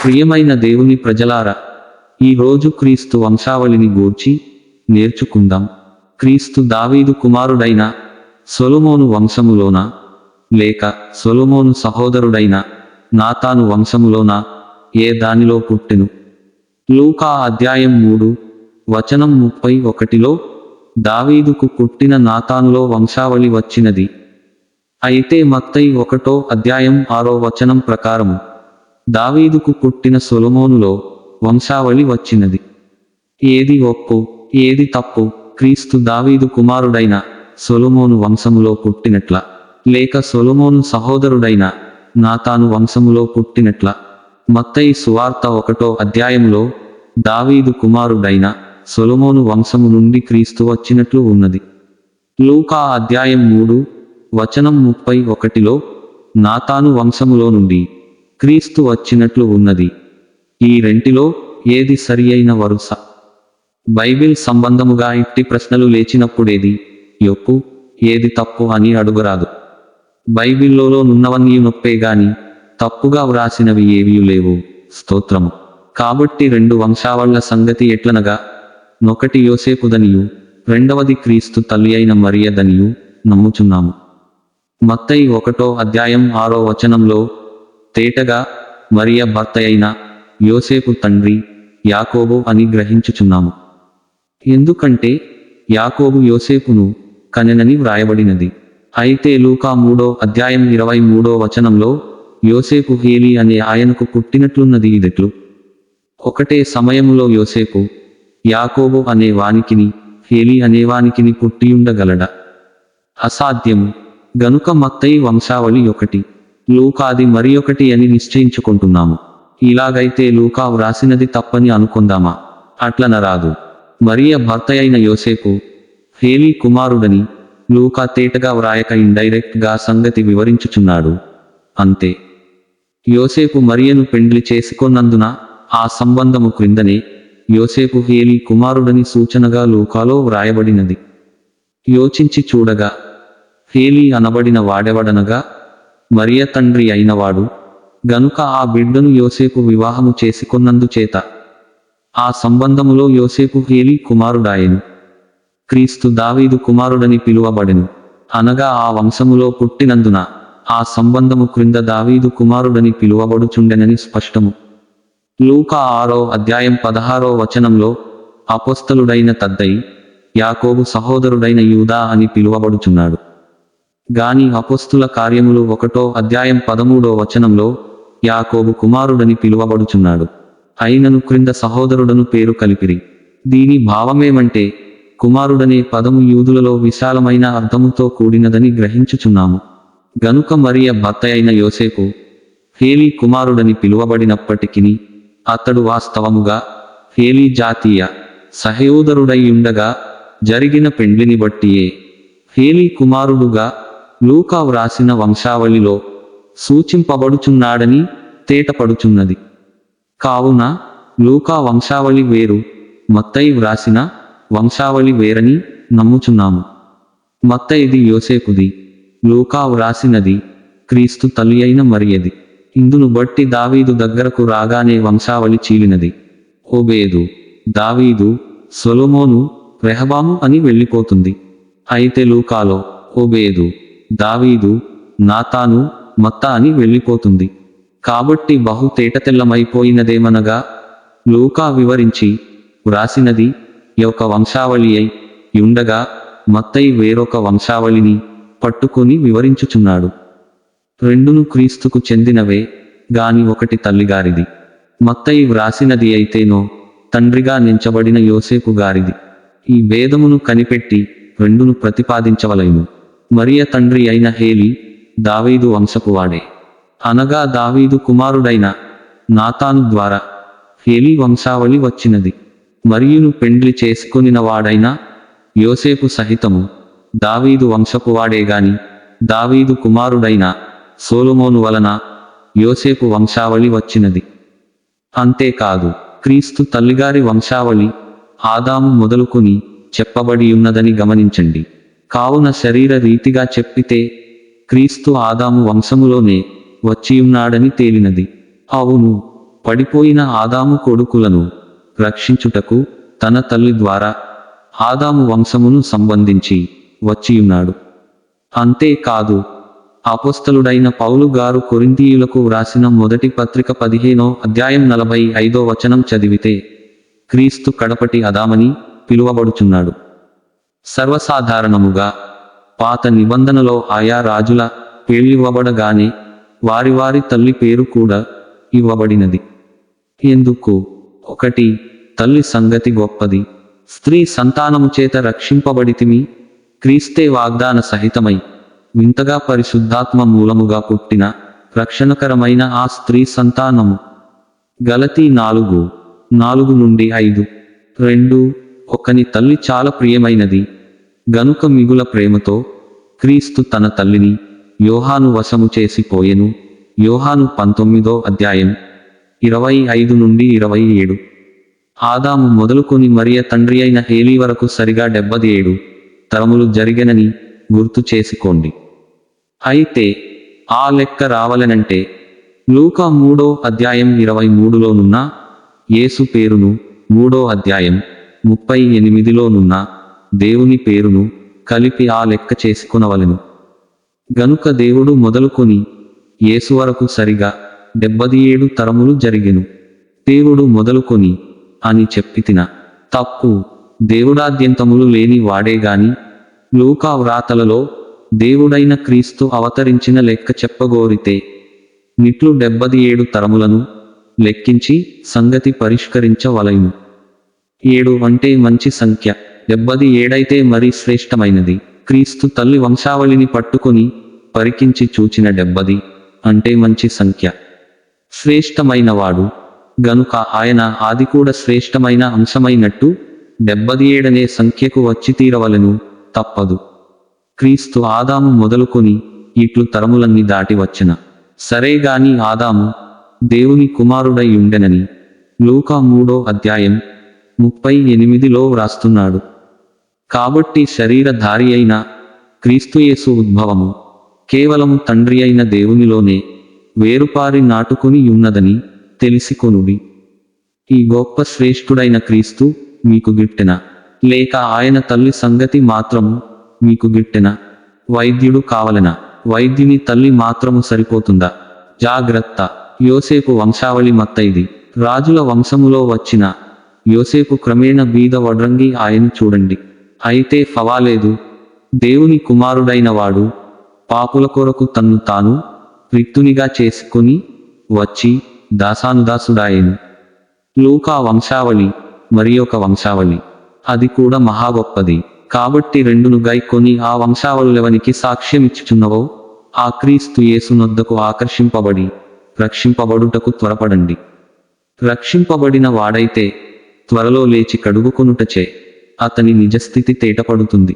ప్రియమైన దేవుని ప్రజలారా, ఈరోజు క్రీస్తు వంశావళిని గూర్చి నేర్చుకుందాం. క్రీస్తు దావీదు కుమారుడైన సొలొమోను వంశములోనా, లేక సొలొమోను సహోదరుడైన నాతాను వంశములోనా, ఏ దానిలో పుట్టెను? లూకా అధ్యాయం 3 వచనం 31లో దావీదుకు పుట్టిన నాతానులో వంశావళి వచ్చినది. అయితే మత్తయి 1వ అధ్యాయం 6వ వచనం ప్రకారము దావీదుకు పుట్టిన సొలొమోనులో వంశావళి వచ్చినది. ఏది ఒప్పు, ఏది తప్పు? క్రీస్తు దావీదు కుమారుడైన సొలొమోను వంశములో పుట్టినట్ల, లేక సొలొమోను సహోదరుడైన నాతాను వంశములో పుట్టినట్ల? మత్తయి సువార్త 1వ అధ్యాయంలో దావీదు కుమారుడైన సొలొమోను వంశము నుండి క్రీస్తు వచ్చినట్లు ఉన్నది. లూకా అధ్యాయం 3 వచనం 31లో నాతాను వంశములో నుండి క్రీస్తు వచ్చినట్లు ఉన్నది. ఈ రెంటిలో ఏది సరియైన వరుస? బైబిల్ సంబంధముగా ఇట్టి ప్రశ్నలు లేచినప్పుడేది యొప్పు, ఏది తప్పు అని అడుగరాదు. బైబిల్లో నున్నవన్నీ నొప్పేగాని తప్పుగా వ్రాసినవి ఏవీ లేవు. స్తోత్రము. కాబట్టి రెండు వంశావళ సంగతి ఎట్లనగా, నొకటి యోసేపుదనియు, రెండవది క్రీస్తు తల్లి అయిన మరియదనియు నమ్ముచున్నాము. మత్తయి 1వ అధ్యాయం 6వ వచనంలో తేటగా మరియ భర్త అయిన యోసేపు తండ్రి యాకోబు అని గ్రహించుచున్నాము. ఎందుకంటే యాకోబు యోసేపును కనెనని వ్రాయబడినది. అయితే లూకా 3వ అధ్యాయం 23వ వచనంలో యోసేపు హేలి అనే ఆయనకు పుట్టినట్లున్నది. ఇదెట్లు? ఒకటే సమయములో యోసేపు యాకోబు అనే వానికిని హేలి అనేవానికిని పుట్టియుండగలడా? అసాధ్యము. గనుక మత్తయి వంశావళి ఒకటి, లూకాది మరియొకటి అని నిశ్చయించుకుంటున్నాము. ఇలాగైతే లూకా వ్రాసినది తప్పని అనుకొందామా? అట్లనరాదు. మరియ భర్త అయిన యోసేపు హేలి కుమారుడని లూకా తేటగా వ్రాయక ఇండైరెక్ట్ గా సంగతి వివరించుచున్నాడు అంతే. యోసేపు మరియను పెండ్లి చేసుకొన్నందున ఆ సంబంధము క్రిందనే యోసేపు హేలి కుమారుడని సూచనగా లూకాలో వ్రాయబడినది. యోచించి చూడగా హేలి అనబడిన వాడెవడనగా మరియ తండ్రి అయినవాడు. గనుక ఆ బిడ్డను యోసేపు వివాహము చేసుకొన్నందుచేత ఆ సంబంధములో యోసేపు హేలి కుమారుడాయెను. క్రీస్తు దావీదు కుమారుడని పిలువబడెను అనగా ఆ వంశములో పుట్టినందున ఆ సంబంధము క్రింద దావీదు కుమారుడని పిలువబడుచుండెనని స్పష్టము. లూకా 6వ అధ్యాయం 16వ వచనంలో అపోస్తలుడైన తద్దయి యాకోబు సహోదరుడైన యూదా అని పిలువబడుచున్నాడు. గాని అపోస్తుల కార్యములు 1వ అధ్యాయం 13వ వచనంలో యాకోబు కుమారుడని పిలువబడుచున్నాడు. అయినను క్రింద సహోదరుడను పేరు కలిపిరి. దీని భావమేమంటే కుమారుడనే పదము యూదులలో విశాలమైన అర్థముతో కూడినదని గ్రహించుచున్నాము. గనుక మరియ భర్త అయిన యోసేపు హేలి కుమారుడని పిలువబడినప్పటికిని అతడు వాస్తవముగా హేలి జాతీయ సహోదరుడై ఉండగా జరిగిన పెండ్లిని బట్టియే హేలి కుమారుడుగా లూకా వ్రాసిన వంశావళిలో సూచింపబడుచున్నాడని తేటపడుచున్నది. కావున లూకా వంశావళి వేరు, మత్తయి వ్రాసిన వంశావళి వేరని నమ్ముచున్నాము. మత్తయిది యోసేపుది, లూకా వ్రాసినది క్రీస్తు తల్లి అయిన మరియది. ఇందును బట్టి దావీదు దగ్గరకు రాగానే వంశావళి చీలినది. ఓబేదు, దావీదు, సొలొమోను, రెహబాము అని వెళ్ళిపోతుంది. అయితే లూకాలో ఓబేదు, దావీదు, నాతాను, మత్త అని వెళ్ళిపోతుంది. కాబట్టి బహు తేటతెల్లమైపోయినదేమనగా లూకా వివరించి వ్రాసినది ఒక వంశావళి అయి ఉండగా మత్తయి వేరొక వంశావళిని పట్టుకొని వివరించుచున్నాడు. రెండును క్రీస్తుకు చెందినవే గాని ఒకటి తల్లిగారిది. మత్తయి వ్రాసినది అయితేనో తండ్రిగా నించబడిన యోసేపు గారిది. ఈ భేదమును కనిపెట్టి రెండును ప్రతిపాదించవలెను. మరియ తండ్రి అయిన హేలి దావీదు వంశపువాడే, అనగా దావీదు కుమారుడైన నాతాను ద్వారా హేలి వంశావళి వచ్చినది. మరియును పెండ్లి చేసుకొనిన వాడైన యోసేపు సహితము దావీదు వంశపువాడేగాని దావీదు కుమారుడైన సొలొమోను వలన యోసేపు వంశావళి వచ్చినది. అంతేకాదు, క్రీస్తు తల్లిగారి వంశావళి ఆదాము మొదలుకొని చెప్పబడియున్నదని గమనించండి. కావున శరీర రీతిగా చెప్పితే క్రీస్తు ఆదాము వంశములోనే వచ్చియున్నాడని తేలినది. అవును, పడిపోయిన ఆదాము కొడుకులను రక్షించుటకు తన తల్లి ద్వారా ఆదాము వంశమును సంబంధించి వచ్చియున్నాడు. అంతేకాదు, అపోస్తలుడైన పౌలు గారు కొరింథీయులకు వ్రాసిన మొదటి పత్రిక 15వ అధ్యాయం 45వ వచనం చదివితే క్రీస్తు కడపటి ఆదామని పిలువబడుచున్నాడు. సర్వసాధారణముగా పాత నిబంధనలో ఆయా రాజుల పేర్లివ్వబడగానే వారి వారి తల్లి పేరు కూడా ఇవ్వబడినది. ఎందుకు? 1. తల్లి సంగతి గొప్పది. స్త్రీ సంతానము చేత రక్షింపబడితిమి. క్రీస్తే వాగ్దాన సహితమై వింతగా పరిశుద్ధాత్మ మూలముగా పుట్టిన రక్షణకరమైన ఆ స్త్రీ సంతానము. గలతీ 4:4-5. 2. ఒకని తల్లి చాలా ప్రియమైనది గనుక మిగుల ప్రేమతో క్రీస్తు తన తల్లిని యోహాను వశము చేసి పోయెను. యోహాను 19వ అధ్యాయం 25-27. ఆదాము మొదలుకొని మరియ తండ్రి అయిన హేలీ వరకు సరిగా 77 తరములు జరిగెనని గుర్తు చేసుకోండి. అయితే ఆ లెక్క రావలనంటే లూకా 3వ అధ్యాయం 23లోనున్న యేసు పేరును 3వ అధ్యాయం 38లోనున్న దేవుని పేరును కలిపి ఆ లెక్క చేసుకొనవలెను. గనుక దేవుడు మొదలుకొని యేసు వరకు సరిగా 77 తరములు జరిగెను. దేవుడు మొదలుకొని అని చెప్పితిన తప్పు. దేవుడాద్యంతములు లేని వాడేగాని లూకా వ్రాతలలో దేవుడైన క్రీస్తు అవతరించిన లెక్క చెప్పగోరితే నిట్లు 77 తరములను లెక్కించి సంగతి పరిష్కరించవలయును. 7 అంటే మంచి సంఖ్య, 77 అయితే మరీ శ్రేష్టమైనది. క్రీస్తు తల్లి వంశావళిని పట్టుకొని పరికించి చూచిన 70 అంటే మంచి సంఖ్య, శ్రేష్టమైనవాడు గనుక ఆయన ఆది కూడా శ్రేష్టమైన అంశమైనట్టు 77 అనే సంఖ్యకు వచ్చి తీరవలెను, తప్పదు. క్రీస్తు ఆదాము మొదలుకొని ఇట్లు తరములన్నీ దాటి వచ్చిన సరేగాని ఆదాము దేవుని కుమారుడై ఉండెనని లూకా 3వ అధ్యాయం 38లో వ్రాస్తున్నాడు. కాబట్టి శరీరధారి అయిన క్రీస్తుయేసు ఉద్భవము కేవలము తండ్రి అయిన దేవునిలోనే వేరుపారి నాటుకుని ఉన్నదని తెలిసికొనుడి. ఈ గొప్ప శ్రేష్ఠుడైన క్రీస్తు మీకు గిట్టెన, లేక ఆయన తల్లి సంగతి మాత్రము మీకు గిట్టెన? వైద్యుడు కావలెనా? వైద్యుని తల్లి మాత్రము సరిపోతుందా? జాగ్రత్త! యోసేపు వంశావళి మత్తయిది. రాజుల వంశములో వచ్చిన యోసేపు క్రమేణ బీద వడ్రంగి ఆయను చూడండి. అయితే ఫవాలేదు. దేవుని కుమారుడైన వాడు పాపుల కొరకు తన్ను తాను రిక్తునిగా చేసుకొని వచ్చి దాసానుదాసుడాయెను. లూకా వంశావళి మరియొక వంశావళి, అది కూడా మహా గొప్పది. కాబట్టి రెండును గైకొని ఆ వంశావళులెవనికి సాక్ష్యమిచ్చుచున్నవో ఆ క్రీస్తు యేసునొద్దకు ఆకర్షింపబడి రక్షింపబడుటకు త్వరపడండి. రక్షింపబడిన వాడైతే త్వరలో లేచి కడుగుకొనుటచే అతని నిజస్థితి తేటపడుతుంది.